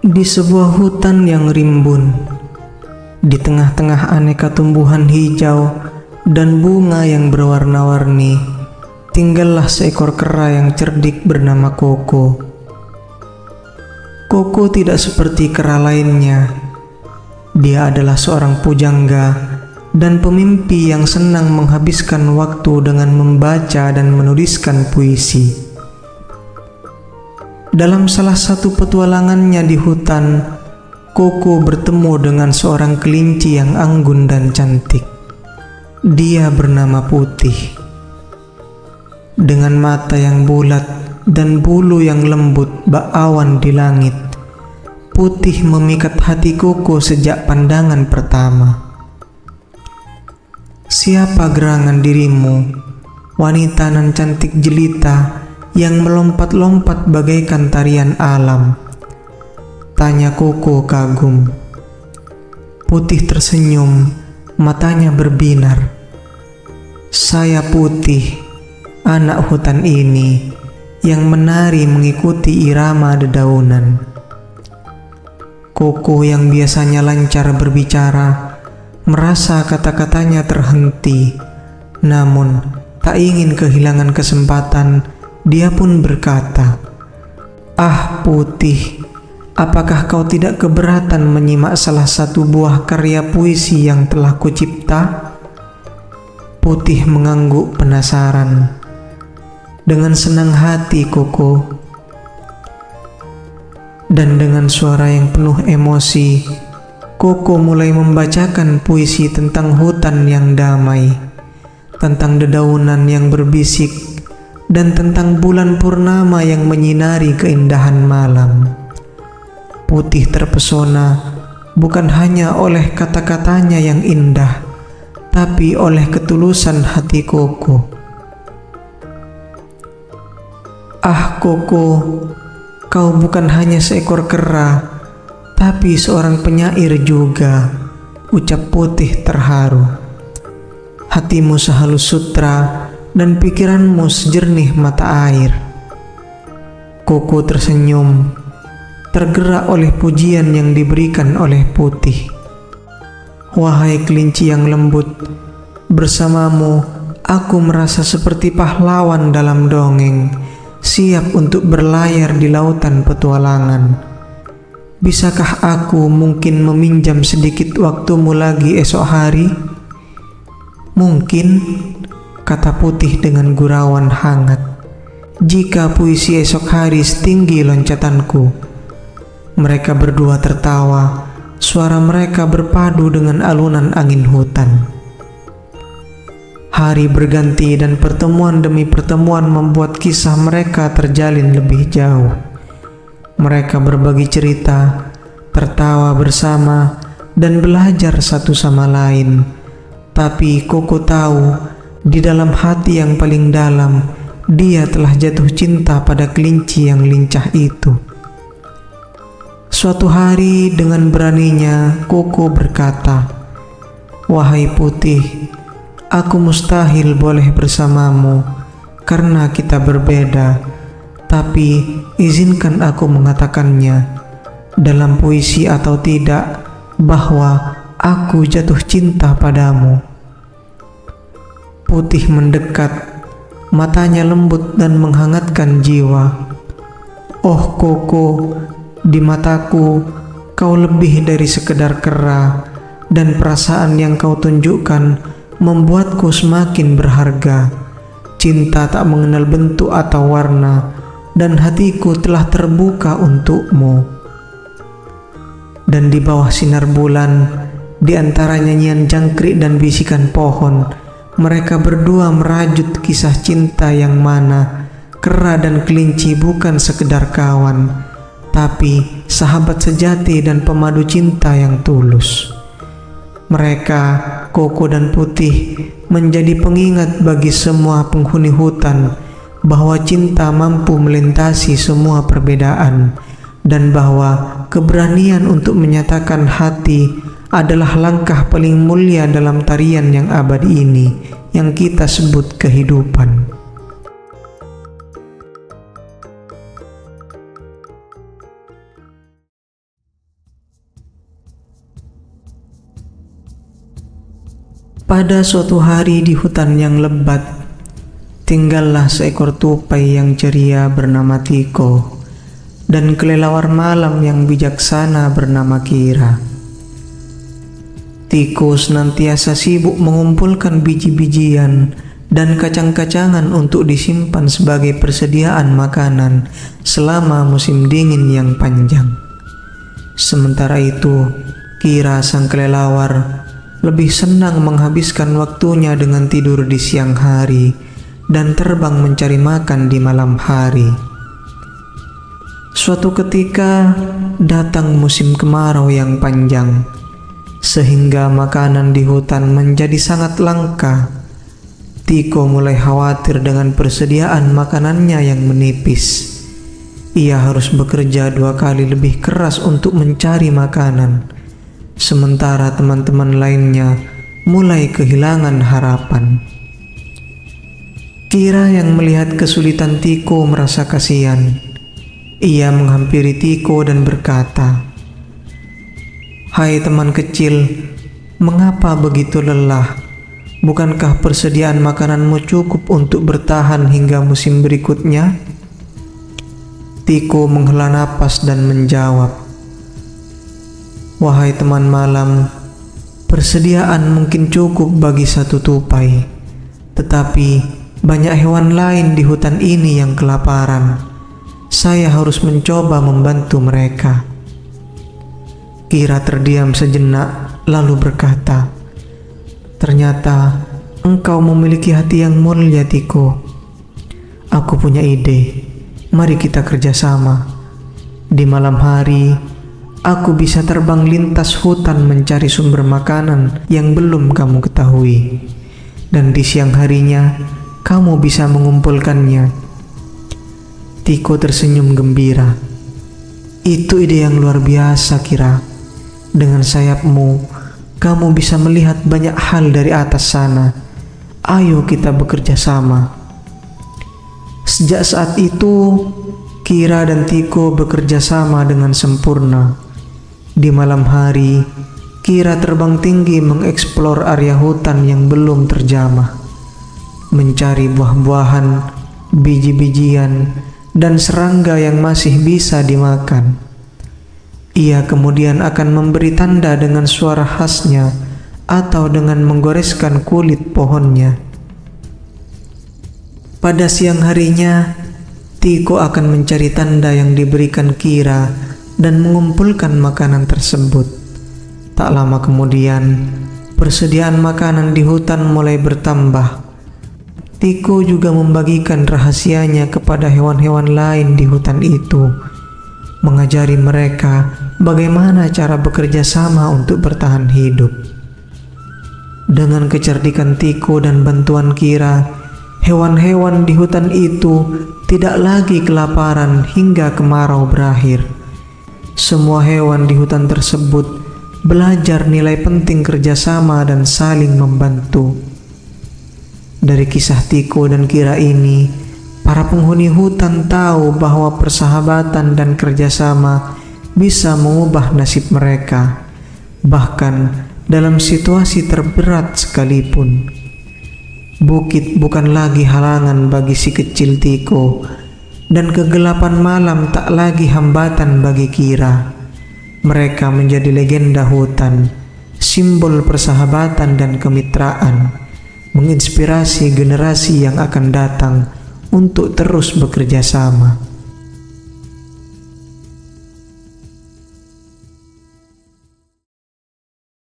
Di sebuah hutan yang rimbun, di tengah-tengah aneka tumbuhan hijau dan bunga yang berwarna-warni, tinggallah seekor kera yang cerdik bernama Koko. Koko tidak seperti kera lainnya. Dia adalah seorang pujangga dan pemimpi yang senang menghabiskan waktu dengan membaca dan menuliskan puisi. Dalam salah satu petualangannya di hutan, Koko bertemu dengan seorang kelinci yang anggun dan cantik. Dia bernama Putih. Dengan mata yang bulat dan bulu yang lembut bak awan di langit, Putih memikat hati Koko sejak pandangan pertama. Siapa gerangan dirimu, wanita nan cantik jelita yang melompat-lompat bagaikan tarian alam? Tanya Koko kagum. Putih tersenyum, matanya berbinar. Saya Putih, anak hutan ini, yang menari mengikuti irama dedaunan. Koko yang biasanya lancar berbicara, merasa kata-katanya terhenti. Namun, tak ingin kehilangan kesempatan, dia pun berkata, "Ah Putih, apakah kau tidak keberatan menyimak salah satu buah karya puisi yang telah kucipta?" Putih mengangguk penasaran. Dengan senang hati Koko, dan dengan suara yang penuh emosi, Koko mulai membacakan puisi tentang hutan yang damai, tentang dedaunan yang berbisik, dan tentang bulan purnama yang menyinari keindahan malam. Putih terpesona bukan hanya oleh kata-katanya yang indah, tapi oleh ketulusan hati Koko. "Ah Koko, kau bukan hanya seekor kera, tapi seorang penyair juga," ucap Putih terharu. "Hatimu sehalus sutra dan pikiranmu sejernih mata air." Koko tersenyum, tergerak oleh pujian yang diberikan oleh Putih. "Wahai kelinci yang lembut, bersamamu aku merasa seperti pahlawan dalam dongeng, siap untuk berlayar di lautan petualangan. Bisakah aku mungkin meminjam sedikit waktumu lagi esok hari?" "Mungkin," kata Putih dengan gurauan hangat, "jika puisi esok hari setinggi loncatanku." Mereka berdua tertawa, suara mereka berpadu dengan alunan angin hutan. Hari berganti dan pertemuan demi pertemuan membuat kisah mereka terjalin lebih jauh. Mereka berbagi cerita, tertawa bersama, dan belajar satu sama lain. Tapi Koko tahu, di dalam hati yang paling dalam, dia telah jatuh cinta pada kelinci yang lincah itu. Suatu hari dengan beraninya Koko berkata, "Wahai Putih, aku mustahil boleh bersamamu karena kita berbeda. Tapi izinkan aku mengatakannya, dalam puisi atau tidak, bahwa aku jatuh cinta padamu." Putih mendekat, matanya lembut dan menghangatkan jiwa. "Oh Koko, di mataku kau lebih dari sekedar kera, dan perasaan yang kau tunjukkan membuatku semakin berharga. Cinta tak mengenal bentuk atau warna, dan hatiku telah terbuka untukmu." Dan di bawah sinar bulan, di antara nyanyian jangkrik dan bisikan pohon, mereka berdua merajut kisah cinta yang mana kera dan kelinci bukan sekedar kawan, tapi sahabat sejati dan pemadu cinta yang tulus. Mereka, Koko dan Putih, menjadi pengingat bagi semua penghuni hutan bahwa cinta mampu melintasi semua perbedaan, dan bahwa keberanian untuk menyatakan hati adalah langkah paling mulia dalam tarian yang abadi ini yang kita sebut kehidupan. Pada suatu hari di hutan yang lebat, tinggallah seekor tupai yang ceria bernama Tiko dan kelelawar malam yang bijaksana bernama Kira. Tiko senantiasa sibuk mengumpulkan biji-bijian dan kacang-kacangan untuk disimpan sebagai persediaan makanan selama musim dingin yang panjang. Sementara itu, Kira sang kelelawar lebih senang menghabiskan waktunya dengan tidur di siang hari dan terbang mencari makan di malam hari. Suatu ketika datang musim kemarau yang panjang, sehingga makanan di hutan menjadi sangat langka. Tiko mulai khawatir dengan persediaan makanannya yang menipis. Ia harus bekerja 2 kali lebih keras untuk mencari makanan, sementara teman-teman lainnya mulai kehilangan harapan. Kira yang melihat kesulitan Tiko merasa kasihan. Ia menghampiri Tiko dan berkata, "Hai teman kecil, mengapa begitu lelah? Bukankah persediaan makananmu cukup untuk bertahan hingga musim berikutnya?" Tiko menghela napas dan menjawab, "Wahai teman malam, persediaan mungkin cukup bagi 1 tupai, tetapi banyak hewan lain di hutan ini yang kelaparan. Saya harus mencoba membantu mereka." Kira terdiam sejenak lalu berkata, "Ternyata engkau memiliki hati yang mulia, Tiko. Aku punya ide. Mari kita kerjasama. Di malam hari, aku bisa terbang lintas hutan mencari sumber makanan yang belum kamu ketahui. Dan di siang harinya, kamu bisa mengumpulkannya." Tiko tersenyum gembira. "Itu ide yang luar biasa, Kira. Dengan sayapmu, kamu bisa melihat banyak hal dari atas sana. Ayo kita bekerja sama." Sejak saat itu, Kira dan Tiko bekerja sama dengan sempurna. Di malam hari, Kira terbang tinggi mengeksplor area hutan yang belum terjamah, mencari buah-buahan, biji-bijian, dan serangga yang masih bisa dimakan. Ia kemudian akan memberi tanda dengan suara khasnya atau dengan menggoreskan kulit pohonnya. Pada siang harinya, Tiko akan mencari tanda yang diberikan Kira dan mengumpulkan makanan tersebut. Tak lama kemudian, persediaan makanan di hutan mulai bertambah. Tiko juga membagikan rahasianya kepada hewan-hewan lain di hutan itu, mengajari mereka bagaimana cara bekerja sama untuk bertahan hidup. Dengan kecerdikan Tiko dan bantuan Kira, hewan-hewan di hutan itu tidak lagi kelaparan hingga kemarau berakhir. Semua hewan di hutan tersebut belajar nilai penting kerjasama dan saling membantu. Dari kisah Tiko dan Kira ini, para penghuni hutan tahu bahwa persahabatan dan kerjasama bisa mengubah nasib mereka, bahkan dalam situasi terberat sekalipun. Bukit bukan lagi halangan bagi si kecil Tiko, dan kegelapan malam tak lagi hambatan bagi Kira. Mereka menjadi legenda hutan, simbol persahabatan dan kemitraan, menginspirasi generasi yang akan datang untuk terus bekerja sama.